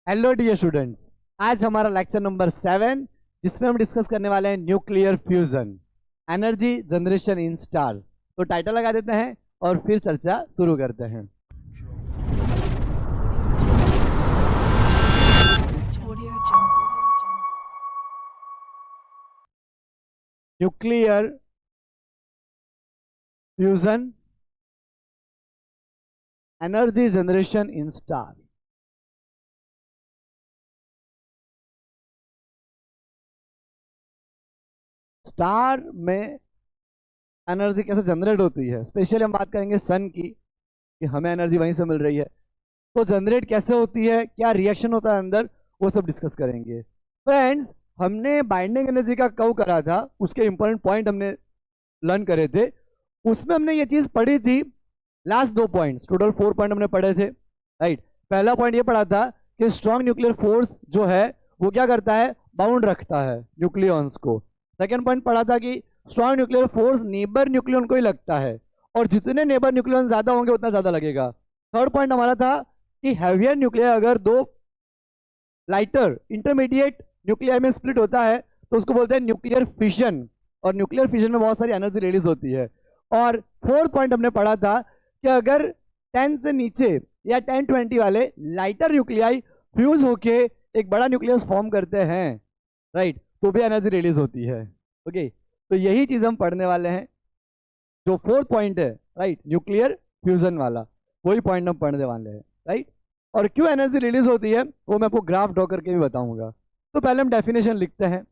Hello dear students, आज हमारा lecture number 7 जिसमें हम डिस्कस करने वाले हैं nuclear fusion energy generation in stars. तो टाइटल लगा देते हैं और फिर चर्चा शुरू करते हैं। Nuclear fusion energy generation in star. Star में एनर्जी कैसे जनरेट होती है, स्पेशली हम बात करेंगे सन की कि हमें एनर्जी वहीं से मिल रही है। तो जनरेट कैसे होती है, क्या रिएक्शन होता है अंदर, वो सब डिस्कस करेंगे। फ्रेंड्स, हमने बाइंडिंग एनर्जी का कव करा था, उसके इंपॉर्टेंट पॉइंट हमने लर्न करे थे। उसमें हमने ये चीज़ पढ़ी थी, लास्ट 2 पॉइंट्स, टोटल 4 पॉइंट हमने पढ़े थे, राइट। पहला पॉइंट ये पढ़ा था कि स्ट्रॉन्ग न्यूक्लियर फोर्स जो है वो क्या करता है, बाउंड रखता है न्यूक्लियॉन्स को। सेकेंड पॉइंट पढ़ा था कि strong nuclear force neighbour nucleon को ही लगता है, और जितने नेबर न्यूक्लियन ज्यादा होंगे उतना ज्यादा लगेगा। थर्ड पॉइंट हमारा था कि हैवियर न्यूक्लियर अगर दो लाइटर इंटरमीडिएट न्यूक्लियर में स्प्लिट होता है तो उसको बोलते हैं न्यूक्लियर फिशन, और न्यूक्लियर फिशन में बहुत सारी एनर्जी रिलीज होती है। और फोर्थ पॉइंट हमने पढ़ा था कि अगर 10 से नीचे या 10-20 वाले लाइटर न्यूक्लियाई फ्यूज होके एक बड़ा न्यूक्लियस फॉर्म करते हैं, राइट, तो भी एनर्जी रिलीज होती है। ओके, तो यही चीज हम पढ़ने वाले हैं। जो फोर्थ पॉइंट है, राइट, न्यूक्लियर फ्यूजन वाला, वही पॉइंट हम पढ़ने वाले हैं, राइट। और क्यों एनर्जी रिलीज होती है वो मैं आपको ग्राफ ड्रॉ करके भी बताऊंगा। तो पहले हम डेफिनेशन लिखते हैं।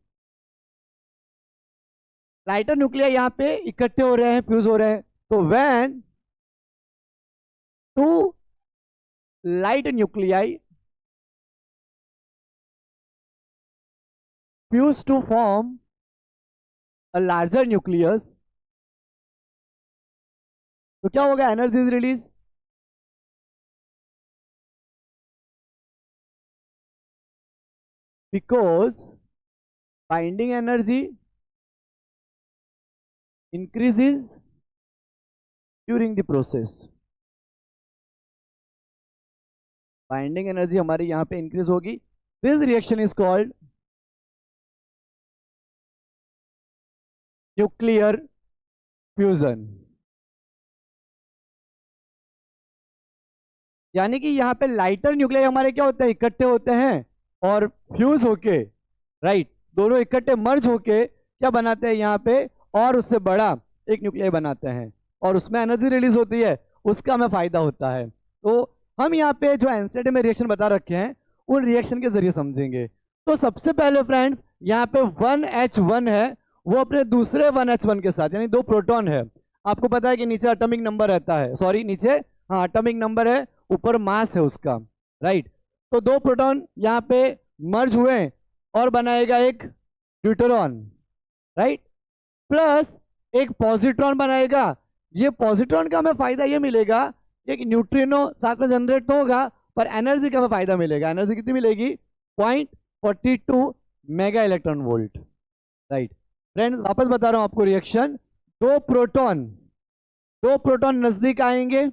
लाइटर न्यूक्लियर यहाँ पे इकट्ठे हो रहे हैं, फ्यूज हो रहे हैं, तो when two light nuclei fuse to form a larger nucleus, तो क्या होगा, energy is release. Because binding energy increases during the process। Binding energy हमारी यहां पे इंक्रीज होगी। This reaction is called nuclear fusion. यानी कि यहाँ पे लाइटर न्यूक्लियर हमारे क्या होते हैं, इकट्ठे होते हैं और फ्यूज होके, राइट, दोनों इकट्ठे मर्ज होके क्या बनाते हैं यहाँ पे, और उससे बड़ा एक न्यूक्लियर बनाते हैं, और उसमें एनर्जी रिलीज होती है, उसका हमें फायदा होता है। तो हम यहाँ पे जो एनसीईआरटी में रिएक्शन बता रखे हैं उन रिएक्शन के जरिए समझेंगे। तो सबसे पहले फ्रेंड्स, यहाँ पे 1H1 है, वो अपने दूसरे 1H1 के साथ, यानी 2 प्रोटॉन है। आपको पता है कि नीचे एटॉमिक नंबर रहता है, सॉरी नीचे, हाँ, एटॉमिक नंबर है, ऊपर मास है उसका, राइट। तो 2 प्रोटॉन यहाँ पे मर्ज हुए और बनाएगा एक ड्यूटेरॉन, राइट, प्लस एक पॉजिट्रॉन बनाएगा। ये पॉजिट्रॉन का हमें फायदा ये मिलेगा कि एक न्यूट्रिनो साथ में जनरेट तो होगा, पर एनर्जी का हमें फायदा मिलेगा। एनर्जी कितनी मिलेगी, 0.42 mega electron volt, right. Friends, वापस बता रहा हूं आपको रिएक्शन। दो प्रोटॉन नजदीक आएंगे,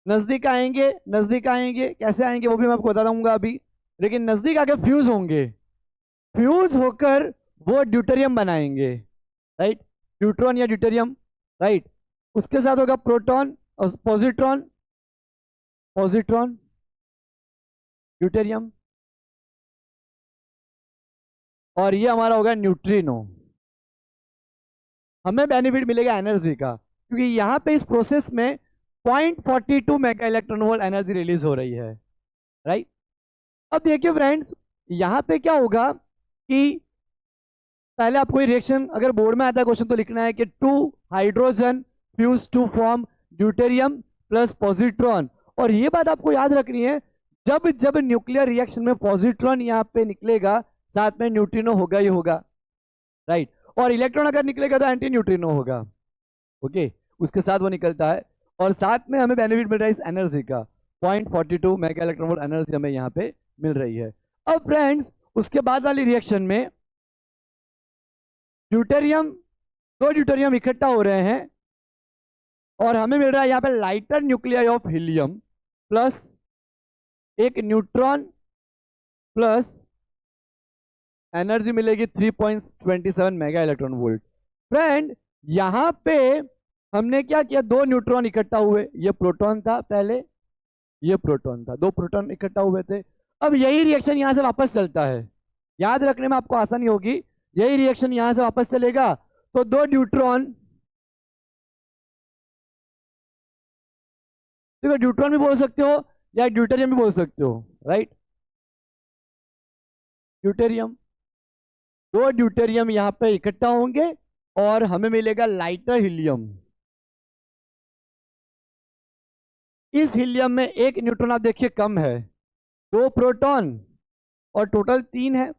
नजदीक आएंगे, नजदीक आएंगे, कैसे आएंगे वो भी मैं आपको बता दूंगा अभी, लेकिन नजदीक आके फ्यूज होंगे, फ्यूज होकर वो ड्यूटेरियम बनाएंगे, राइट, न्यूट्रॉन या ड्यूटेरियम, राइट। उसके साथ होगा प्रोटॉन और पॉजिट्रॉन, पॉजिट्रॉन ड्यूटेरियम, और ये हमारा होगा न्यूट्रिनो। हमें बेनिफिट मिलेगा एनर्जी का, क्योंकि यहां पे इस प्रोसेस में 0.42 mega electron volt energy release हो रही है, राइट। अब देखिए फ्रेंड्स, यहां पे क्या होगा कि पहले आपको ये रिएक्शन अगर बोर्ड में आता है क्वेश्चन तो लिखना है कि 2 hydrogen fuse to form deuterium plus positron. और ये बात आपको याद रखनी है, जब जब न्यूक्लियर रिएक्शन में पॉजिट्रॉन यहाँ पे निकलेगा साथ में न्यूट्रिनो होगा ही होगा, राइट। और इलेक्ट्रॉन अगर निकलेगा तो एंटी न्यूट्रिनो होगा, ओके, उसके साथ वो निकलता है, और साथ में हमें बेनिफिट मिल रहा है इस एनर्जी का, 0.42 मेगा इलेक्ट्रॉन वोल्ट एनर्जी हमें यहाँ पे मिल रही है। अब फ्रेंड्स, उसके बाद वाली रिएक्शन में ड्यूटेरियम, 2 ड्यूटेरियम इकट्ठा हो रहे हैं और हमें मिल रहा है यहाँ पे lighter nuclei of helium plus एक न्यूट्रॉन प्लस एनर्जी मिलेगी 3.27 मेगा इलेक्ट्रॉन वोल्ट। फ्रेंड यहां पे हमने क्या किया, दो न्यूट्रॉन इकट्ठा हुए, ये प्रोटॉन था पहले, ये प्रोटॉन था, दो प्रोटॉन इकट्ठा हुए थे। अब यही रिएक्शन यहां से वापस चलता है, याद रखने में आपको आसानी होगी, यही रिएक्शन यहां से वापस चलेगा, तो दो न्यूट्रॉन, देखो न्यूट्रॉन भी बोल सकते हो या ड्यूटेरियम भी बोल सकते हो, राइट, ड्यूटेरियम, दो ड्यूटेरियम यहां पे इकट्ठा होंगे और हमें मिलेगा लाइटर हीलियम। इस हीलियम में एक न्यूट्रॉन आप देखिए कम है, दो प्रोटॉन और टोटल 3 है,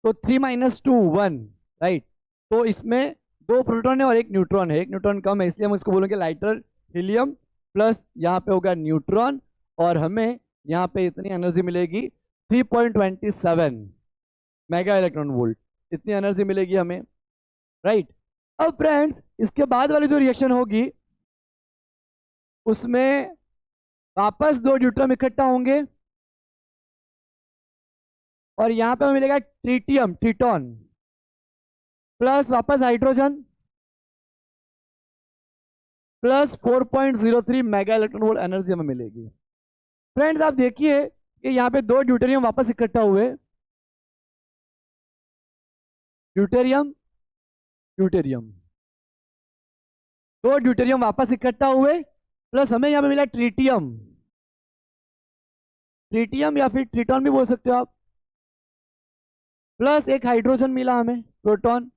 तो 3 - 2 1, राइट, तो इसमें दो प्रोटॉन है और एक न्यूट्रॉन है, एक न्यूट्रॉन कम है, इसलिए हम इसको बोलेंगे लाइटर हीलियम। प्लस यहाँ पे होगा न्यूट्रॉन और हमें यहाँ पे इतनी एनर्जी मिलेगी 3.27 मेगा इलेक्ट्रॉन वोल्ट, इतनी एनर्जी मिलेगी हमें, राइट। अब फ्रेंड्स इसके बाद वाली जो रिएक्शन होगी उसमें वापस दो न्यूट्रॉन इकट्ठा होंगे और यहां पे हमें मिलेगा ट्रिटियम, ट्रिटॉन, प्लस वापस hydrogen, plus 4.03 mega electron volt energy हमें मिलेगी। फ्रेंड्स आप देखिए कि यहाँ पे दो ड्यूटेरियम वापस इकट्ठा हुए, ड्यूटेरियम ड्यूटेरियम, दो ड्यूटेरियम वापस इकट्ठा हुए, प्लस हमें यहाँ पे मिला ट्रिटियम, ट्रिटियम या फिर ट्रिटॉन भी बोल सकते हो आप, प्लस एक हाइड्रोजन मिला हमें, प्रोटॉन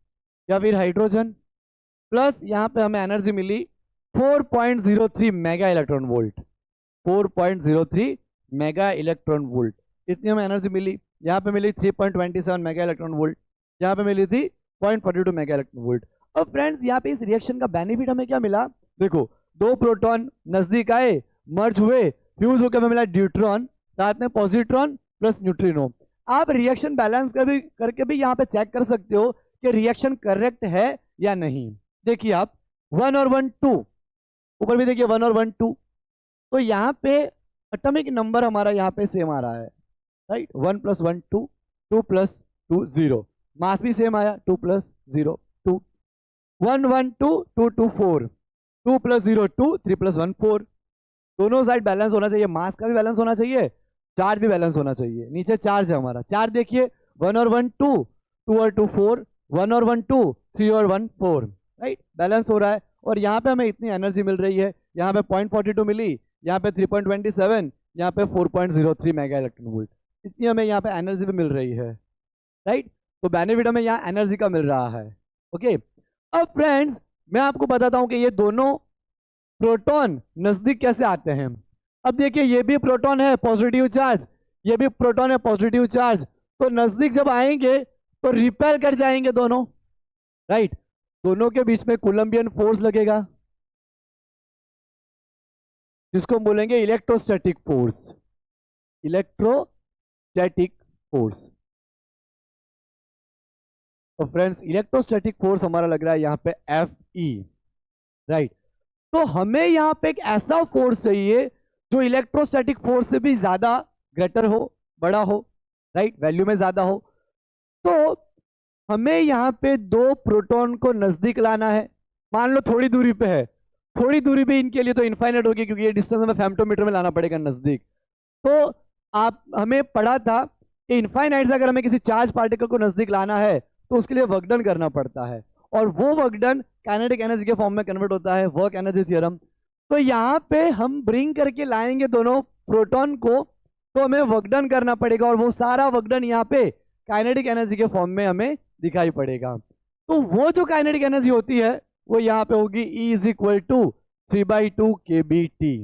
या फिर हाइड्रोजन, प्लस यहाँ पे हमें एनर्जी मिली 4.03 mega electron volt, 4.03 mega electron volt, इतनी हमें एनर्जी मिली। यहाँ पे मिली 3.27 मेगा इलेक्ट्रॉन वोल्ट, यहाँ पे मिली थी 0.42 मेगा इलेक्ट्रॉन वोल्ट। अब फ्रेंड्स यहाँ पे इस रिएक्शन का बेनिफिट हमें क्या मिला, देखो दो प्रोटॉन नजदीक आए, मर्ज हुए, फ्यूज होकर हमें मिला ड्यूट्रॉन, साथ में पॉजिट्रॉन प्लस न्यूट्रिनो। आप रिएक्शन बैलेंस करके भी यहाँ पे चेक कर सकते हो कि रिएक्शन करेक्ट है या नहीं। देखिए आप 1 और 1 2, ऊपर भी देखिए 1 और 1 2, तो यहाँ पे एटॉमिक नंबर हमारा यहाँ पे सेम आ रहा है, राइट, 1 + 1 2, 2 + 2 0, मास भी सेम आया 2 + 0 2, 1 1 2 2 2 4, 2 + 0 2, 3 + 1 4, दोनों साइड बैलेंस होना चाहिए, मास का भी बैलेंस होना चाहिए, चार्ज भी बैलेंस होना चाहिए। नीचे चार्ज है हमारा, चार्ज देखिए 1 और 1 2, 2 और 2 4, 1 और 1 2, 3 और 1 4, राइट, बैलेंस हो रहा है। और यहाँ पे हमें इतनी एनर्जी मिल रही है, यहाँ पे 0.42 मिली, यहाँ पे 3.27, यहाँ पे 4.03 मेगा इलेक्ट्रॉन वोल्ट, इतनी हमें यहाँ पे एनर्जी भी मिल रही है, राइट, तो बेनिफिट हमें यहाँ एनर्जी का मिल रहा है। ओके, अब फ्रेंड्स मैं आपको बताता हूँ कि ये दोनों प्रोटॉन नजदीक कैसे आते हैं। अब देखिए ये भी प्रोटॉन है पॉजिटिव चार्ज, ये भी प्रोटॉन है पॉजिटिव चार्ज, तो नजदीक जब आएंगे तो रिपेल कर जाएंगे दोनों, राइट, दोनों के बीच में कोलंबियन फोर्स लगेगा जिसको हम बोलेंगे इलेक्ट्रोस्टैटिक फोर्स, इलेक्ट्रोस्टैटिक फोर्स। तो फ्रेंड्स इलेक्ट्रोस्टैटिक फोर्स हमारा लग रहा है यहाँ पे Fe, राइट, तो हमें यहाँ पे एक ऐसा फोर्स चाहिए जो इलेक्ट्रोस्टैटिक फोर्स से भी ज्यादा ग्रेटर हो, बड़ा हो, राइट, वैल्यू में ज्यादा हो। तो हमें यहाँ पे दो प्रोटॉन को नजदीक लाना है, मान लो थोड़ी दूरी पे है, थोड़ी दूरी पे इनके लिए तो इनफाइनाइट होगी क्योंकि ये डिस्टेंस हमें फेम्टोमीटर में लाना पड़ेगा नजदीक। तो आप हमें पढ़ा था कि इनफाइनाइट से अगर हमें किसी चार्ज पार्टिकल को नजदीक लाना है तो उसके लिए वर्क डन करना पड़ता है, और वो वर्क डन काइनेटिक एनर्जी के फॉर्म में कन्वर्ट होता है, वर्क एनर्जी थ्योरम। तो यहाँ पे हम ब्रिंग करके लाएंगे दोनों प्रोटॉन को, तो हमें वर्क डन करना पड़ेगा, और वो सारा वर्क डन यहाँ पे काइनेटिक एनर्जी के फॉर्म में हमें दिखाई पड़ेगा। तो वो जो काइनेटिक एनर्जी होती है वो यहाँ पे होगी E = 3/2 kBT,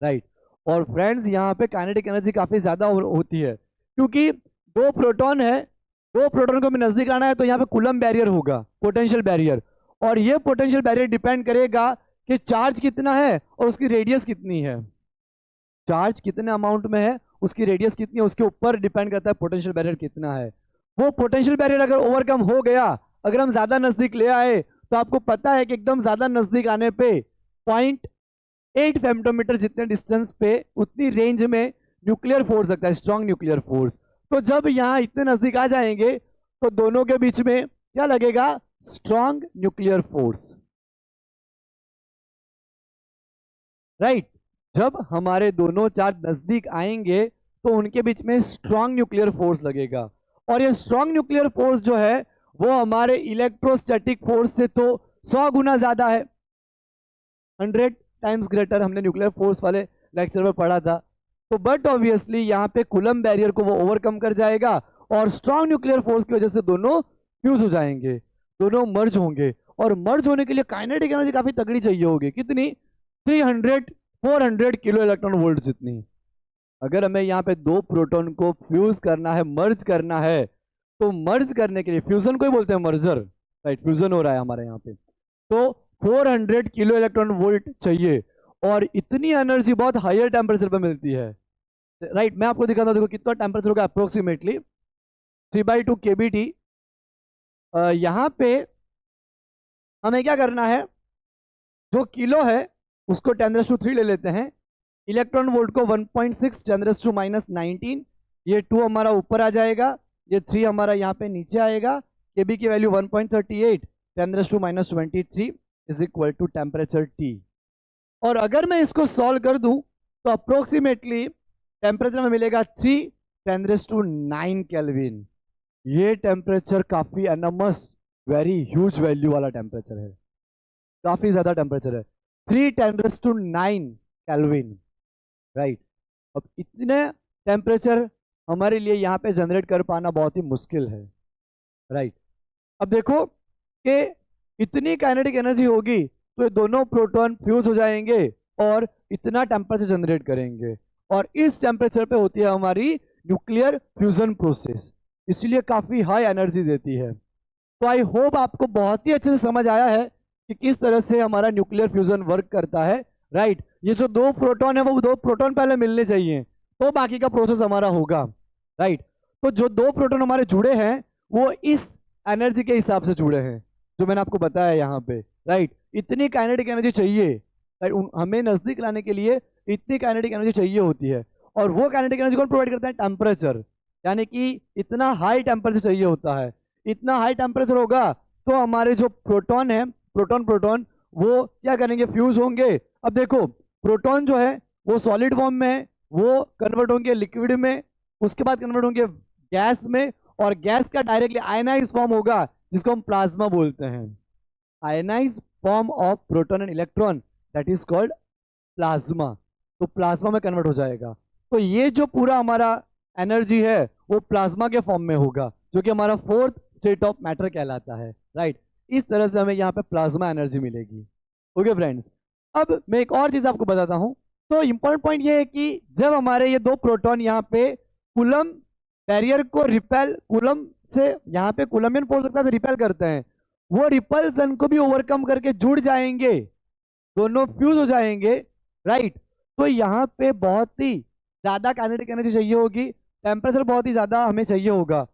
राइट। और फ्रेंड्स यहाँ पे काइनेटिक एनर्जी काफी ज्यादा होती है क्योंकि दो प्रोटॉन है, दो प्रोटॉन को हमें नजदीक आना है, तो यहाँ पे कूलम्ब बैरियर होगा, पोटेंशियल बैरियर, और ये पोटेंशियल बैरियर डिपेंड करेगा कि चार्ज कितना है और उसकी रेडियस कितनी है, चार्ज कितने अमाउंट में है, उसकी रेडियस कितनी है, उसके ऊपर डिपेंड करता है पोटेंशियल बैरियर कितना है। वो पोटेंशियल बैरियर अगर ओवरकम हो गया, अगर हम ज्यादा नजदीक ले आए, तो आपको पता है कि एकदम ज्यादा नजदीक आने पे 0.8 फेम्टोमीटर जितने डिस्टेंस पे उतनी रेंज में न्यूक्लियर फोर्स लगता है, स्ट्रॉन्ग न्यूक्लियर फोर्स। तो जब यहाँ इतने नजदीक आ जाएंगे तो दोनों के बीच में क्या लगेगा, स्ट्रॉन्ग न्यूक्लियर फोर्स, राइट। जब हमारे दोनों चार्ज नजदीक आएंगे तो उनके बीच में स्ट्रॉन्ग न्यूक्लियर फोर्स लगेगा, और ये स्ट्रॉन्ग न्यूक्लियर फोर्स जो है वो हमारे इलेक्ट्रोस्टैटिक फोर्स से तो 100 गुना ज्यादा है, 100 टाइम्स ग्रेटर, हमने न्यूक्लियर फोर्स वाले लेक्चर में पढ़ा था। तो बट ऑब्वियसली यहाँ पे कूलम्ब बैरियर को वो ओवरकम कर जाएगा और स्ट्रॉन्ग न्यूक्लियर फोर्स की वजह से दोनों फ्यूज हो जाएंगे, दोनों मर्ज होंगे, और मर्ज होने के लिए काइनेटिक एनर्जी काफी तगड़ी चाहिए होगी, कितनी, 300-400 किलो इलेक्ट्रॉन वोल्ट जितनी। अगर हमें यहाँ पे दो प्रोटॉन को फ्यूज करना है, मर्ज करना है, तो मर्ज करने के लिए, फ्यूजन को ही बोलते हैं मर्जर, राइट, फ्यूजन हो रहा है हमारे यहाँ पे, तो 400 किलो इलेक्ट्रॉन वोल्ट चाहिए, और इतनी एनर्जी बहुत हायर टेम्परेचर पे मिलती है, राइट। मैं आपको दिखाता हूँ, देखो कितना टेम्परेचर होगा अप्रोक्सीमेटली 3/2 kBT। यहाँ पे हमें क्या करना है, जो किलो है उसको 10⁻³ ले लेते हैं, इलेक्ट्रॉन वोल्ट को 1.6 10⁻⁻19, ये 2 हमारा ऊपर आ जाएगा, ये 3 हमारा यहाँ पे नीचे आएगा, केबी की value 1.38 10⁻⁻23 is equal to temperature T। और अगर मैं इसको सॉल्व कर दूं तो अप्रोक्सीमेटली टेम्परेचर में मिलेगा 3 10⁻⁹ केल्विन। ये टेम्परेचर काफी एनमस, वेरी ह्यूज वैल्यू वाला टेम्परेचर है, काफी ज्यादा टेम्परेचर है, 3 10⁹ केल्विन, राइट। अब इतने टेम्परेचर हमारे लिए यहाँ पे जनरेट कर पाना बहुत ही मुश्किल है, राइट। अब देखो कि इतनी काइनेटिक एनर्जी होगी तो ये दोनों प्रोटॉन फ्यूज हो जाएंगे और इतना टेम्परेचर जनरेट करेंगे, और इस टेम्परेचर पे होती है हमारी न्यूक्लियर फ्यूजन प्रोसेस, इसलिए काफी हाई एनर्जी देती है। तो आई होप आपको बहुत ही अच्छे से समझ आया है कि किस तरह से हमारा न्यूक्लियर फ्यूजन वर्क करता है, राइट। ये जो दो प्रोटॉन है वो दो प्रोटॉन पहले मिलने चाहिए तो बाकी का प्रोसेस हमारा होगा, राइट। तो जो दो प्रोटॉन हमारे जुड़े हैं वो इस एनर्जी के हिसाब से जुड़े हैं जो मैंने आपको बताया यहाँ पे, राइट। इतनी काइनेटिक एनर्जी चाहिए, राइट, हमें नजदीक लाने के लिए इतनी काइनेटिक एनर्जी चाहिए होती है, और वो काइनेटिक एनर्जी कौन प्रोवाइड करता है, टेम्परेचर, यानी कि इतना हाई टेम्परेचर चाहिए होता है। इतना हाई टेम्परेचर होगा तो हमारे जो प्रोटॉन है, प्रोटॉन वो क्या करेंगे, फ्यूज होंगे। अब देखो प्रोटॉन जो है वो सॉलिड फॉर्म में है, वो कन्वर्ट होंगे लिक्विड में, उसके बाद कन्वर्ट होंगे गैस में, और गैस का डायरेक्टली आयनाइज फॉर्म होगा जिसको हम प्लाज्मा बोलते हैं। Ionise form of proton and electron that is called plasma, तो प्लाज्मा में कन्वर्ट हो जाएगा। तो ये जो पूरा हमारा एनर्जी है वो प्लाज्मा के फॉर्म में होगा, जो कि हमारा 4th स्टेट ऑफ मैटर कहलाता है, राइट। इस तरह से हमें यहाँ पे प्लाज्मा एनर्जी मिलेगी। ओके फ्रेंड्स, अब मैं एक और चीज आपको बताता हूँ। तो इंपॉर्टेंट पॉइंट ये है कि जब हमारे ये दो प्रोटॉन यहाँ पे कूलम्ब बैरियर को रिपेल, कूलम्ब से यहाँ पे कूलम्बियन फोर्स लगता है रिपेल करते हैं, वो रिपल्सन को भी ओवरकम करके जुड़ जाएंगे, दोनों फ्यूज हो जाएंगे, राइट। तो यहाँ पे बहुत ही ज्यादा काइनेटिक एनर्जी चाहिए होगी, टेम्परेचर बहुत ही ज्यादा हमें चाहिए होगा।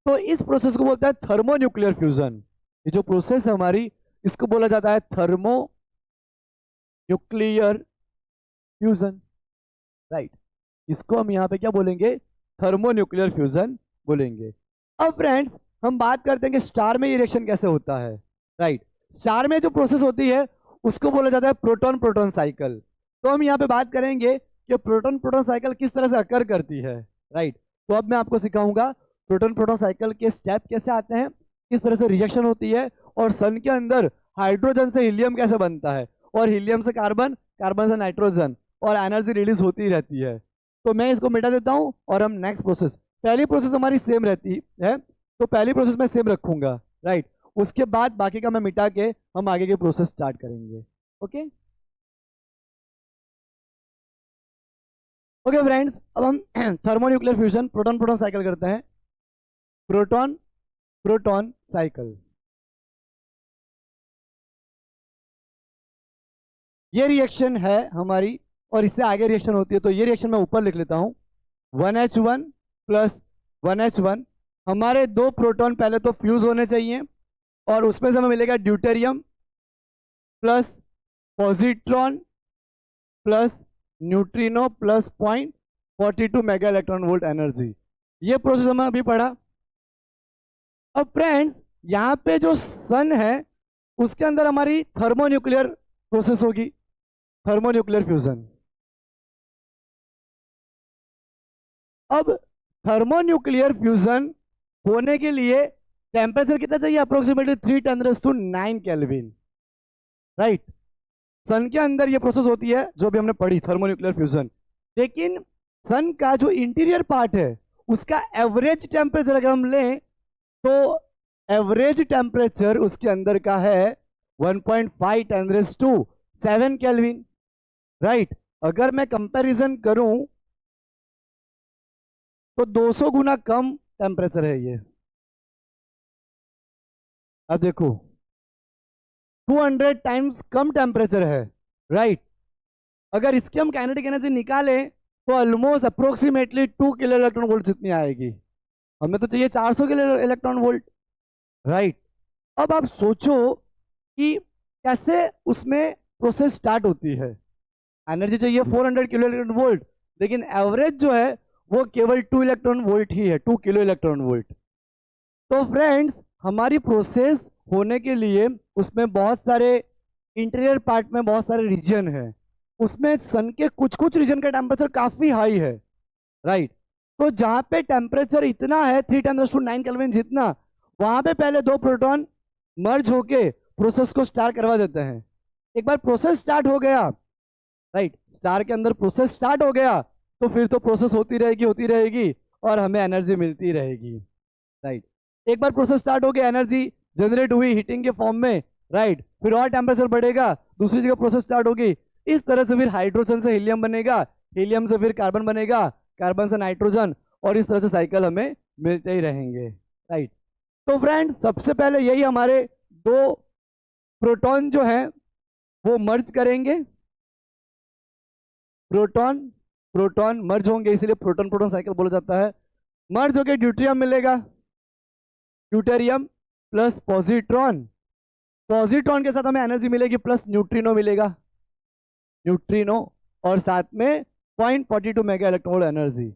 तो इस प्रोसेस को बोलते हैं थर्मोन्यूक्लियर फ्यूजन। ये जो प्रोसेस है हमारी, इसको बोला जाता है थर्मो न्यूक्लियर फ्यूजन, राइट। इसको हम यहाँ पे क्या बोलेंगे, थर्मोन्यूक्लियर फ्यूजन बोलेंगे। अब फ्रेंड्स हम बात करते हैं कि स्टार में ये रिएक्शन कैसे होता है, राइट। स्टार में जो प्रोसेस होती है उसको बोला जाता है प्रोटॉन प्रोटॉन साइकिल। तो हम यहाँ पे बात करेंगे कि प्रोटॉन प्रोटॉन साइकिल किस तरह से अकर करती है, राइट। तो अब मैं आपको सिखाऊंगा प्रोटॉन प्रोटॉन साइकिल के स्टेप कैसे आते हैं, किस तरह से रिएक्शन होती है, और सन के अंदर हाइड्रोजन से हीलियम कैसे बनता है, और हीलियम से कार्बन, कार्बन से नाइट्रोजन, और एनर्जी रिलीज होती ही रहती है। तो मैं इसको मिटा देता हूँ और हम नेक्स्ट प्रोसेस, पहली प्रोसेस हमारी सेम रहती है, तो पहली प्रोसेस मैं सेम रखूंगा, राइट। उसके बाद बाकी का मैं मिटा के हम आगे के प्रोसेस स्टार्ट करेंगे। ओके ओके फ्रेंड्स, अब हम thermonuclear fusion proton proton cycle करते हैं। प्रोटॉन प्रोटॉन साइकिल, ये रिएक्शन है हमारी, और इससे आगे रिएक्शन होती है। तो ये रिएक्शन मैं ऊपर लिख लेता हूँ, 1H1 प्लस 1H1। हमारे दो प्रोटॉन पहले तो फ्यूज होने चाहिए, और उसमें से हमें मिलेगा deuterium plus positron plus neutrino plus 0.42 mega electron volt energy. ये प्रोसेस हमने अभी पढ़ा। अब फ्रेंड्स यहाँ पे जो सन है उसके अंदर हमारी थर्मोन्यूक्लियर प्रोसेस होगी, थर्मोन्यूक्लियर फ्यूजन। अब थर्मोन्यूक्लियर फ्यूजन होने के लिए टेम्परेचर कितना चाहिए? Approximately 3×10⁹ kelvin, right. सन के अंदर ये प्रोसेस होती है जो भी हमने पढ़ी, थर्मोन्यूक्लियर फ्यूजन। लेकिन सन का जो इंटीरियर पार्ट है उसका एवरेज टेम्परेचर अगर हम लें तो एवरेज टेम्परेचर उसके अंदर का है 1.5×10⁷ केल्विन, राइट। अगर मैं कंपैरिजन करूं तो 200 गुना कम टेम्परेचर है ये। अब देखो 200 टाइम्स कम टेम्परेचर है, राइट। अगर इसकी हम काइनेटिक एनर्जी निकालें तो almost approximately 2 kilo electron volt जितनी आएगी। हमें तो चाहिए 400 किलो इलेक्ट्रॉन वोल्ट, राइट। अब आप सोचो कि कैसे उसमें प्रोसेस स्टार्ट होती है। एनर्जी चाहिए 400 किलो इलेक्ट्रॉन वोल्ट, लेकिन एवरेज जो है वो केवल 2 इलेक्ट्रॉन वोल्ट ही है, 2 किलो इलेक्ट्रॉन वोल्ट। तो फ्रेंड्स हमारी प्रोसेस होने के लिए उसमें बहुत सारे इंटीरियर पार्ट में बहुत सारे रीजन है, उसमें सन के कुछ कुछ रीजन का टेम्परेचर काफी हाई है, राइट। तो जहां पे टेम्परेचर इतना है 3×10⁹ केल्विन जितना, वहां पे पहले 2 प्रोटॉन मर्ज होके प्रोसेस को स्टार्ट करवा देते हैं। एक बार प्रोसेस स्टार्ट हो गया, राइट, स्टार के अंदर प्रोसेस स्टार्ट हो गया तो फिर तो प्रोसेस होती रहेगी और हमें एनर्जी मिलती रहेगी, राइट। एक बार प्रोसेस स्टार्ट हो गया, एनर्जी जनरेट हुई हीटिंग के फॉर्म में, राइट, फिर और टेम्परेचर बढ़ेगा, दूसरी जगह प्रोसेस स्टार्ट होगी। इस तरह से फिर हाइड्रोजन से हीलियम बनेगा, हीलियम से फिर कार्बन बनेगा, कार्बन से नाइट्रोजन, और इस तरह से साइकिल हमें मिलते ही रहेंगे, राइट। तो फ्रेंड्स सबसे पहले यही हमारे 2 प्रोटॉन जो है वो मर्ज करेंगे, प्रोटॉन प्रोटॉन मर्ज होंगे, इसीलिए प्रोटॉन प्रोटॉन साइकिल बोला जाता है। मर्ज होके ड्यूटेरियम मिलेगा, ड्यूटेरियम प्लस पॉजिट्रॉन, पॉजिट्रॉन के साथ हमें एनर्जी मिलेगी प्लस न्यूट्रिनो मिलेगा, न्यूट्रिनो, और साथ में 0.42 मेगा इलेक्ट्रॉन वोल्ट एनर्जी।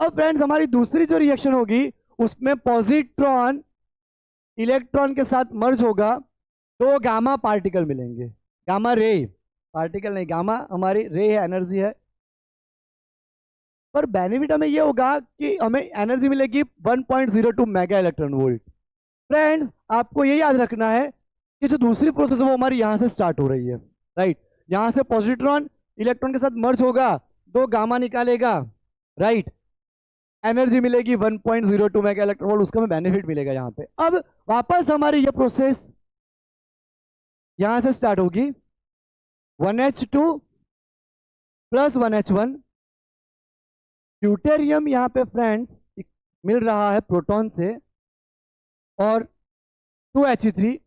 अब फ्रेंड्स हमारी दूसरी जो रिएक्शन होगी उसमें पॉजिट्रॉन इलेक्ट्रॉन के साथ मर्ज होगा, 2 गामा पार्टिकल मिलेंगे, गामा रे, पार्टिकल नहीं, गामा हमारी रे है, एनर्जी है। पर बेनिफिट हमें ये होगा कि हमें एनर्जी मिलेगी 1.02 मेगा इलेक्ट्रॉन वोल्ट। फ्रेंड्स आपको ये याद रखना है कि जो दूसरी प्रोसेस है वो हमारी यहाँ से स्टार्ट हो रही है, राइट। यहाँ से पॉजिट्रॉन इलेक्ट्रॉन के साथ मर्ज होगा, 2 गामा निकालेगा, राइट, एनर्जी मिलेगी 1.02 मेगा इलेक्ट्रॉन वोल्ट, उसका हमें बेनिफिट मिलेगा यहाँ पे। अब वापस हमारी ये प्रोसेस यहाँ से स्टार्ट होगी, 1H2 प्लस 1H1, ड्यूटेरियम यहाँ पे फ्रेंड्स मिल रहा है प्रोटॉन से, और 2He3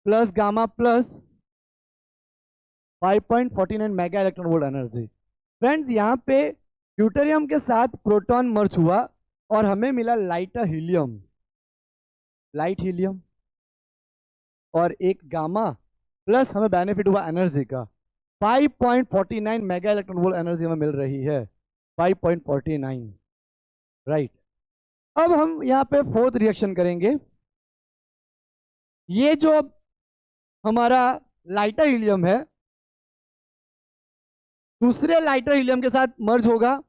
plus gamma plus 5.49 mega electron volt energy. Friends यहाँ पे ड्यूटेरियम के साथ प्रोटॉन मर्ज हुआ और हमें मिला लाइटर हीलियम, लाइट हीलियम, और एक गामा प्लस हमें बेनिफिट हुआ एनर्जी का 5.49 मेगा इलेक्ट्रॉन वोल्ट एनर्जी हमें मिल रही है, 5.49, राइट। अब हम यहाँ पे 4th रिएक्शन करेंगे। ये जो हमारा लाइटर हीलियम है दूसरे लाइटर हीलियम के साथ मर्ज होगा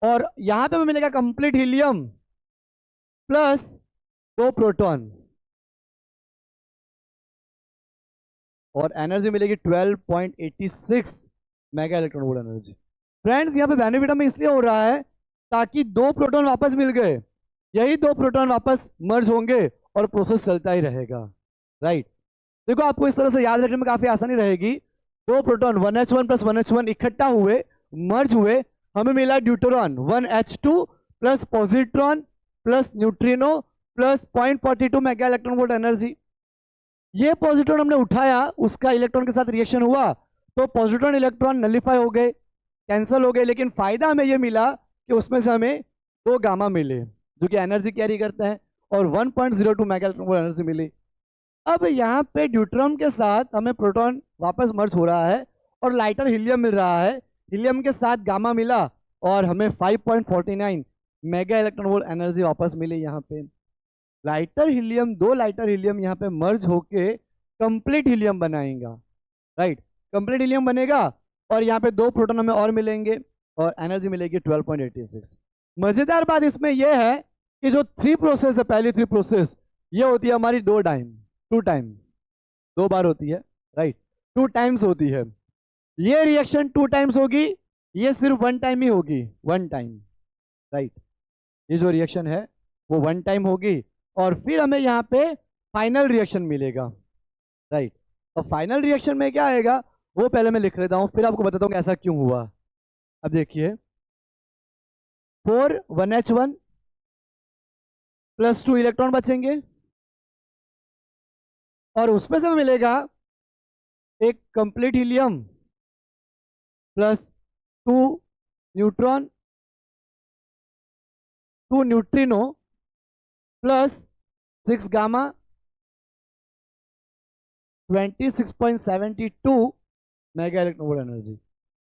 और यहां पे हमें मिलेगा कंप्लीट हीलियम प्लस 2 प्रोटॉन, और एनर्जी मिलेगी 12.86 mega electron volt energy. Friends यहाँ पे बेनिफिट हमें इसलिए हो रहा है ताकि 2 प्रोटॉन वापस मिल गए, यही 2 प्रोटॉन वापस मर्ज होंगे और प्रोसेस चलता ही रहेगा, राइट। देखो आपको इस तरह से याद रखने में काफी आसानी रहेगी। 2 प्रोटॉन 1H1 प्लस 1H1 इकट्ठा हुए, मर्ज हुए, हमें मिला deuteron 1H2 plus positron plus neutrino plus 0.42 mega electron volt energy. ये पॉजिट्रॉन हमने उठाया, उसका इलेक्ट्रॉन के साथ रिएक्शन हुआ तो पॉजिट्रॉन इलेक्ट्रॉन नलिफाई हो गए, कैंसिल हो गए, लेकिन फायदा हमें ये मिला कि उसमें से हमें 2 गामा मिले जो कि एनर्जी कैरी करते हैं और 1.02 मेगा इलेक्ट्रॉन वोल्ट एनर्जी मिली। अब यहाँ पे ड्यूटेरियम के साथ हमें प्रोटॉन वापस मर्ज हो रहा है और लाइटर हीलियम मिल रहा है, हीलियम के साथ गामा मिला और हमें 5.49 मेगा इलेक्ट्रॉन वोल्ट एनर्जी वापस मिली यहाँ पे। लाइटर हीलियम, दो लाइटर हीलियम यहाँ पे मर्ज होके कंप्लीट हीलियम बनाएगा, राइट। कंप्लीट हीलियम बनेगा और यहाँ पे दो प्रोटॉन हमें और मिलेंगे और एनर्जी मिलेगी 12.86। मजेदार बात इसमें यह है कि जो थ्री प्रोसेस है, पहली थ्री प्रोसेस, ये होती है हमारी टू टाइम, दो बार होती है, राइट, 2 टाइम्स होती है। ये रिएक्शन 2 टाइम्स होगी, ये सिर्फ 1 टाइम ही होगी, 1 टाइम, राइट। ये जो रिएक्शन है वो 1 टाइम होगी और फिर हमें यहाँ पे फाइनल रिएक्शन मिलेगा, राइट। और फाइनल रिएक्शन में क्या आएगा वो पहले मैं लिख लेता हूँ, फिर आपको बताता हूँ कि ऐसा क्यों हुआ। अब देखिए 4 1H1 + 2 इलेक्ट्रॉन बचेंगे और उसमें से मिलेगा एक complete helium plus 2 neutron, 2 neutrino plus 6 gamma, 26.72 mega electron volt energy.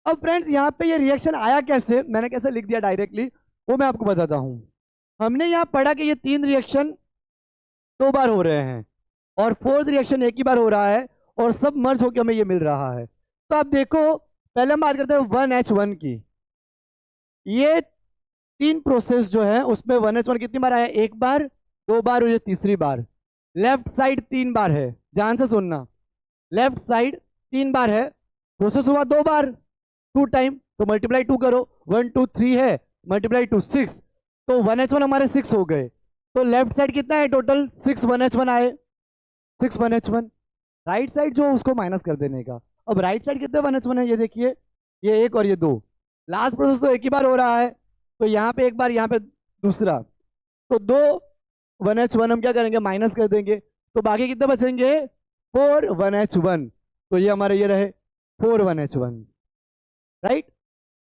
अब फ्रेंड्स यहाँ पे ये रिएक्शन आया कैसे, मैंने कैसे लिख दिया डायरेक्टली, वो मैं आपको बताता हूँ। हमने यहाँ पढ़ा कि ये 3 रिएक्शन 2 बार हो रहे हैं और 4th रिएक्शन एक ही बार हो रहा है और सब मर्ज होकर हमें ये मिल रहा है। तो आप देखो, पहले हम बात करते हैं 1H1 की। ये 3 प्रोसेस जो है उसमें 1H1 कितनी बार आया, 1 बार, 2 बार और ये तीसरी बार। लेफ्ट साइड 3 बार है, ध्यान से सुनना, लेफ्ट साइड 3 बार है, प्रोसेस हुआ 2 बार, 2 टाइम, तो मल्टीप्लाई 2 करो, 1 2 3 है, मल्टीप्लाई 2 6, तो 1H1 हमारे 6 हो गए। तो लेफ्ट साइड कितना है टोटल, 6 1H1 आए, 6 1H1। राइट साइड जो उसको माइनस कर देने का। अब राइट साइड कितने 1H1 है, ये देखिए, ये 1 और ये 2। लास्ट प्रोसेस तो एक ही बार हो रहा है, तो यहाँ पे एक बार, यहाँ पे दूसरा, तो 2 1H1 हम क्या करेंगे, माइनस कर देंगे, तो बाकी कितने बचेंगे, 4 1H1। तो ये हमारे ये रहे 4 1H1, राइट।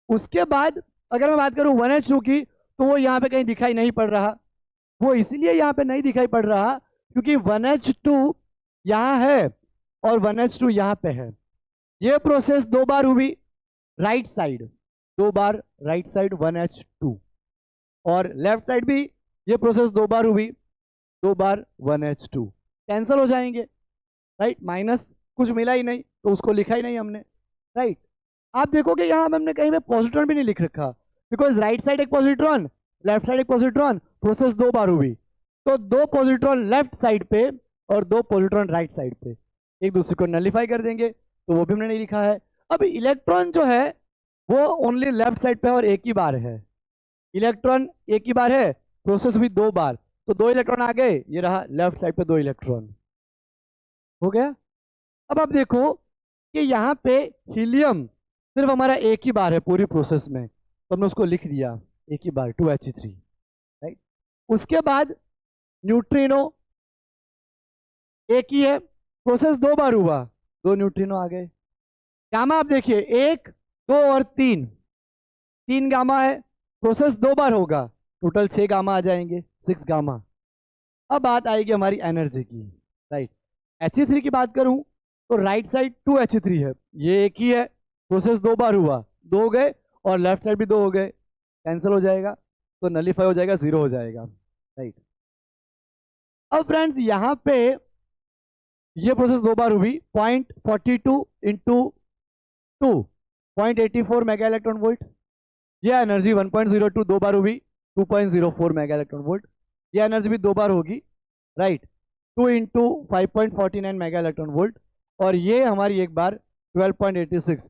उसके बाद अगर मैं बात करूं 1H2 की, तो वो यहाँ पे कहीं दिखाई नहीं पड़ रहा। वो इसीलिए यहाँ पे नहीं दिखाई पड़ रहा क्योंकि 1H2 यहाँ है और 1H2 यहाँ पे है। ये प्रोसेस 2 बार हुई राइट साइड, 2 बार राइट साइड 1H2, और लेफ्ट साइड भी ये प्रोसेस 2 बार हुई, 2 बार 1H2। कैंसिल हो जाएंगे, राइट, माइनस कुछ मिला ही नहीं तो उसको लिखा ही नहीं हमने, राइट। आप देखोगे यहाँ हमने कहीं पे पॉजिट्रॉन भी नहीं लिख रखा, बिकॉज राइट साइड एक पॉजिट्रॉन, लेफ्ट साइड एक पॉजिट्रॉन, प्रोसेस 2 बार हुई, तो 2 पॉजिट्रॉन लेफ्ट साइड पे और 2 पॉजिट्रॉन राइट साइड पे एक दूसरे को नलिफाई कर देंगे, तो वो भी हमने नहीं लिखा है। अब इलेक्ट्रॉन जो है वो ओनली लेफ्ट साइड पे और एक ही बार है, इलेक्ट्रॉन एक ही बार है, प्रोसेस भी 2 बार, तो 2 इलेक्ट्रॉन आ गए, ये रहा लेफ्ट साइड पे 2 इलेक्ट्रॉन, हो गया। अब आप देखो कि यहाँ पे हीलियम सिर्फ हमारा एक ही बार है पूरी प्रोसेस में, तो हमने उसको लिख दिया एक ही बार 2He3, राइट। उसके बाद न्यूट्रिनो एक ही है, प्रोसेस 2 बार हुआ, 2 न्यूट्रिनो आ गए। गामा आप देखिए 1 2 और 3 गामा है, प्रोसेस 2 बार होगा, टोटल 6 गामा आ जाएंगे, 6 गामा। अब बात आएगी हमारी एनर्जी की, राइट। He3 की बात करूं तो राइट साइड 2He3 है, ये एक ही है, प्रोसेस 2 बार हुआ, 2 हो गए, और लेफ्ट साइड भी 2 हो गए, कैंसिल हो जाएगा, तो नलीफाई हो जाएगा, 0 हो जाएगा, राइट। अब फ्रेंड्स यहाँ पे ये प्रोसेस 2 बार हुई, 0.42 इंटू 2 0.84 मेगा इलेक्ट्रॉन वोल्ट। ये एनर्जी 1.02 2 बार हुई, 2.04 मेगा इलेक्ट्रॉन वोल्ट। ये एनर्जी भी 2 बार होगी, right, 2 into 5.49 mega electron volt, और ये हमारी एक बार 12.86।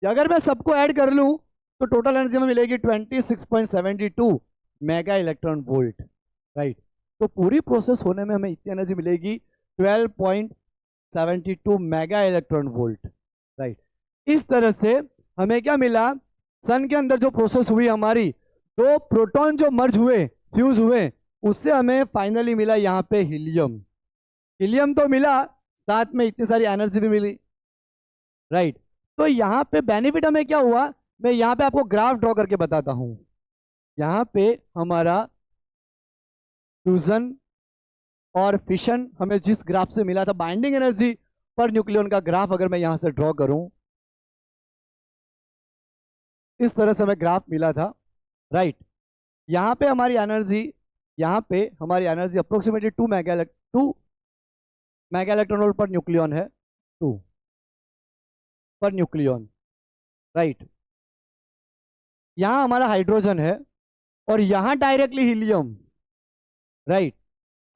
अगर मैं सबको ऐड कर लूं तो टोटल एनर्जी में मिलेगी 26.72 मेगा इलेक्ट्रॉन वोल्ट, राइट। तो पूरी प्रोसेस होने में हमें इतनी एनर्जी मिलेगी 12.72 मेगा इलेक्ट्रॉन वोल्ट, राइट। इस तरह से हमें क्या मिला, सन के अंदर जो प्रोसेस हुई हमारी, 2 प्रोटॉन जो मर्ज हुए, फ्यूज हुए, उससे हमें फाइनली मिला यहाँ पे हीलियम। हीलियम तो मिला, साथ में इतनी सारी एनर्जी भी मिली, राइट। तो यहाँ पे बेनिफिट हमें क्या हुआ, मैं यहाँ पे आपको ग्राफ ड्रॉ करके बताता हूँ। यहाँ पे हमारा फ्यूजन और फिशन हमें जिस ग्राफ से मिला था, बाइंडिंग एनर्जी पर न्यूक्लियन का ग्राफ अगर मैं यहाँ से ड्रॉ करूँ, इस तरह से हमें ग्राफ मिला था, राइट। यहाँ पे हमारी energy approximately 2 mega electron volt per nucleon है, 2 पर न्यूक्लियन, राइट। यहाँ हमारा हाइड्रोजन है और यहाँ डायरेक्टली हीलियम, राइट।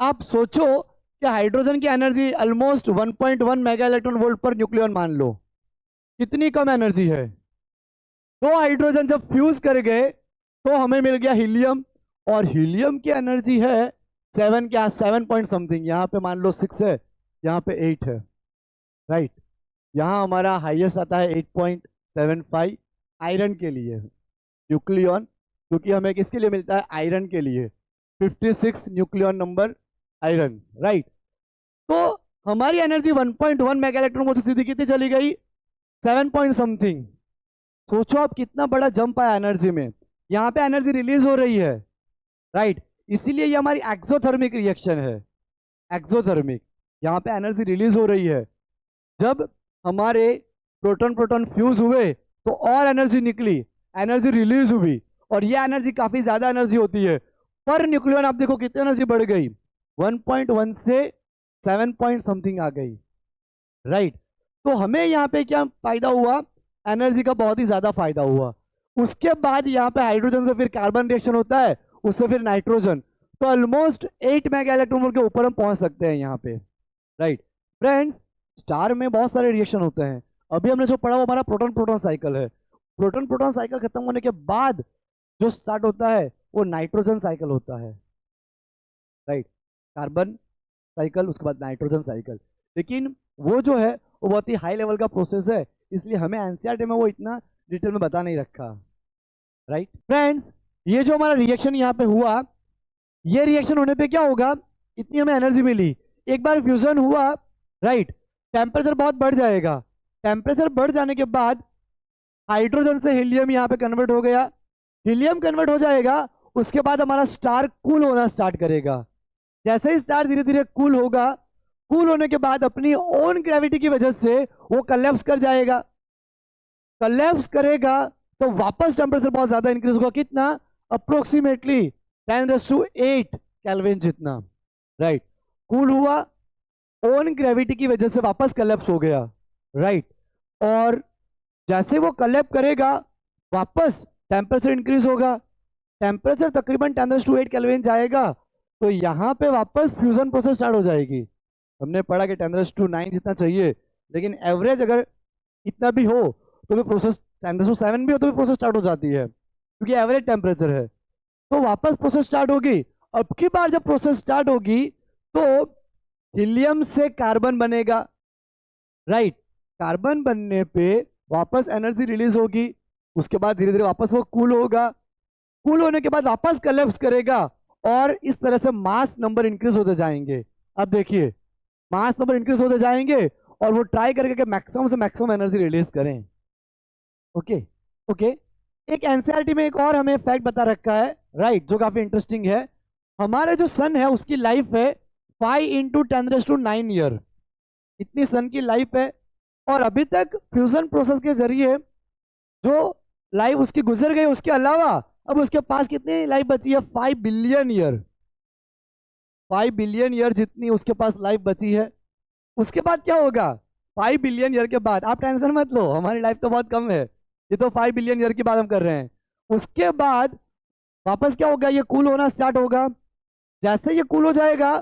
आप सोचो कि हाइड्रोजन की energy almost 1.1 mega electron volt per nucleon मान लो, कितनी कम एनर्जी है। दो हाइड्रोजन जब फ्यूज कर गए तो हमें मिल गया हीलियम, और हीलियम की एनर्जी है 7 क्या 7 पॉइंट समथिंग, यहाँ पे मान लो 6 है, यहाँ पे 8 है, राइट। यहाँ हमारा हाईएस्ट आता है 8.75 आयरन के लिए न्यूक्लियन, क्योंकि हमें किसके लिए मिलता है, आयरन के लिए 56 न्यूक्लियन नंबर आयरन, राइट। तो हमारी एनर्जी 1.1 मेगा इलेक्ट्रॉन वोल्ट से सीधी कितनी चली गई, 7 पॉइंट समथिंग। सोचो आप कितना बड़ा जंप आया एनर्जी में, यहाँ पे एनर्जी रिलीज हो रही है, राइट। इसीलिए ये हमारी एक्सोथर्मिक रिएक्शन है, एक्सोथर्मिक, यहाँ पे एनर्जी रिलीज हो रही है। जब हमारे प्रोटॉन प्रोटॉन फ्यूज हुए तो और एनर्जी निकली, एनर्जी रिलीज हुई, और ये एनर्जी काफी ज्यादा एनर्जी होती है। पर न्यूक्लियन आप देखो कितनी एनर्जी बढ़ गई, 1.1 से 7 पॉइंट समथिंग आ गई, राइट। तो हमें यहाँ पे क्या फायदा हुआ, एनर्जी का बहुत ही ज्यादा फायदा हुआ। उसके बाद यहाँ पे हाइड्रोजन से फिर कार्बन रिएक्शन होता है, उससे फिर नाइट्रोजन, तो ऑलमोस्ट 8 मेगा इलेक्ट्रॉन वोल्ट के ऊपर हम पहुंच सकते हैं यहाँ पे, राइट। फ्रेंड्स, स्टार में बहुत सारे रिएक्शन होते हैं। अभी हमने जो पढ़ा वो हमारा प्रोटॉन प्रोटॉन साइकिल है। प्रोटॉन प्रोटॉन साइकिल खत्म होने के बाद जो स्टार्ट होता है वो नाइट्रोजन साइकिल होता है, राइट। कार्बन साइकिल, उसके बाद नाइट्रोजन साइकिल। लेकिन वो जो है वो बहुत ही हाई लेवल का प्रोसेस है, इसलिए हमें एनसीईआरटी में वो इतना डिटेल में बता नहीं रखा, राइट। फ्रेंड्स, ये जो हमारा रिएक्शन यहाँ पे हुआ, ये रिएक्शन होने पे क्या होगा, इतनी हमें एनर्जी मिली, एक बार फ्यूजन हुआ, राइट, टेम्परेचर बहुत बढ़ जाएगा। टेम्परेचर बढ़ जाने के बाद हाइड्रोजन से हीलियम यहाँ पे कन्वर्ट हो गया, हीलियम कन्वर्ट हो जाएगा, उसके बाद हमारा स्टार कूल होना स्टार्ट करेगा। जैसे ही स्टार धीरे धीरे कूल होगा, कूल होने के बाद अपनी ओन ग्रेविटी की वजह से वो कलेप्स कर जाएगा। कलेप्स करेगा तो वापस टेम्परेचर बहुत ज्यादा इंक्रीज होगा, कितना, अप्रोक्सीमेटली 10⁸ केल्विन जितना, राइट। कूल हुआ, ओन ग्रेविटी की वजह से वापस कलेप्स हो गया, राइट। और जैसे वो कलेप्स करेगा वापस टेम्परेचर इंक्रीज होगा, टेम्परेचर तकरीबन 10⁸ केल्विन जाएगा, तो यहाँ पे वापस फ्यूजन प्रोसेस स्टार्ट हो जाएगी। हमने पढ़ा कि 10⁹ जितना चाहिए, लेकिन एवरेज अगर इतना भी हो तो भी प्रोसेस 10⁷ भी हो तो भी प्रोसेस स्टार्ट हो जाती है, क्योंकि एवरेज टेम्परेचर है। तो वापस प्रोसेस स्टार्ट होगी। अब की बार जब प्रोसेस स्टार्ट होगी तो हीलियम से कार्बन बनेगा, राइट। कार्बन बनने पे वापस एनर्जी रिलीज होगी, उसके बाद धीरे धीरे वापस वो कूल होगा, कूल होने के बाद वापस कलेप्स करेगा, और इस तरह से मास नंबर इंक्रीज होते जाएंगे। अब देखिए मास नंबर इंक्रीज होते जाएंगे और वो ट्राई करके कि मैक्सिमम से मैक्सिमम एनर्जी रिलीज करें। Okay okay. एक एनसीईआरटी में एक और हमें फैक्ट बता रखा है, राइट, जो काफी इंटरेस्टिंग है। हमारे जो सन है उसकी लाइफ है 5 × 10⁹ ईयर, इतनी सन की लाइफ है। और अभी तक फ्यूजन प्रोसेस के जरिए जो लाइफ उसकी गुजर गई, उसके अलावा अब उसके पास कितनी लाइफ बची है, 5 बिलियन ईयर, 5 बिलियन ईयर जितनी उसके पास लाइफ बची है। उसके बाद क्या होगा, 5 बिलियन ईयर के बाद, आप टेंशन मत लो, हमारी लाइफ तो बहुत कम है, ये तो 5 बिलियन ईयर की बात हम कर रहे हैं। उसके बाद वापस क्या होगा, ये कूल होना स्टार्ट होगा। जैसे ये कूल हो जाएगा,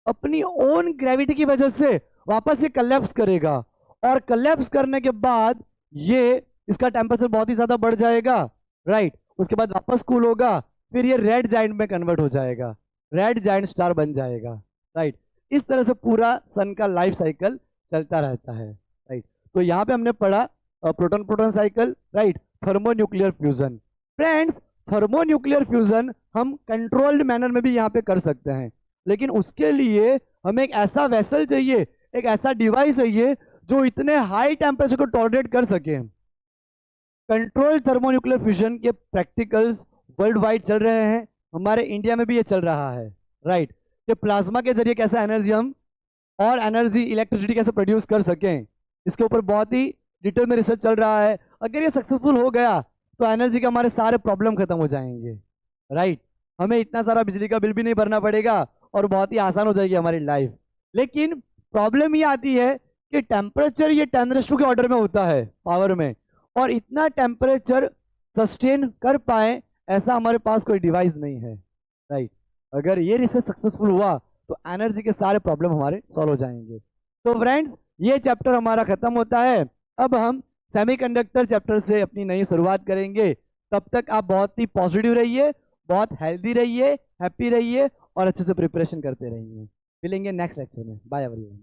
अपनी ओन ग्रेविटी की वजह से वापस ये कलेप्स करेगा, और कलेप्स करने के बाद ये इसका टेम्परेचर बहुत ही ज्यादा बढ़ जाएगा, राइट। उसके बाद वापस कूल होगा, फिर ये रेड जाइंट में कन्वर्ट हो जाएगा, रेड जाइंट स्टार बन जाएगा, राइट। इस तरह से पूरा सन का लाइफ साइकिल चलता रहता है, राइट। तो यहाँ पे हमने पढ़ा proton proton cycle, right, thermonuclear fusion. Friends, thermonuclear fusion हम कंट्रोल्ड मैनर में भी यहाँ पे कर सकते हैं, लेकिन उसके लिए हमें एक ऐसा वेसल चाहिए, एक ऐसा डिवाइस चाहिए जो इतने हाई टेम्परेचर को टॉलरेट कर सके। कंट्रोल थर्मोन्यूक्लियर फ्यूजन के प्रैक्टिकल्स वर्ल्ड वाइड चल रहे हैं, हमारे इंडिया में भी ये चल रहा है, राइट। कि प्लाज्मा के जरिए कैसे एनर्जी हम और एनर्जी इलेक्ट्रिसिटी कैसे प्रोड्यूस कर सकें, इसके ऊपर बहुत ही डिटेल में रिसर्च चल रहा है। अगर ये सक्सेसफुल हो गया तो एनर्जी के हमारे सारे प्रॉब्लम खत्म हो जाएंगे, राइट। हमें इतना सारा बिजली का बिल भी नहीं भरना पड़ेगा और बहुत ही आसान हो जाएगी हमारी लाइफ। लेकिन प्रॉब्लम ये आती है कि टेम्परेचर ये 10⁻² के ऑर्डर में होता है पावर में, और इतना टेम्परेचर सस्टेन कर पाए ऐसा हमारे पास कोई डिवाइस नहीं है, राइट। अगर ये रिसर्च सक्सेसफुल हुआ तो एनर्जी के सारे प्रॉब्लम हमारे सॉल्व हो जाएंगे। तो फ्रेंड्स, ये चैप्टर हमारा खत्म होता है। अब हम सेमीकंडक्टर चैप्टर से अपनी नई शुरुआत करेंगे। तब तक आप बहुत ही पॉजिटिव रहिए, बहुत हेल्दी रहिए, हैप्पी रहिए और अच्छे से प्रिपरेशन करते रहिए। मिलेंगे नेक्स्ट लेक्चर में। Bye everyone.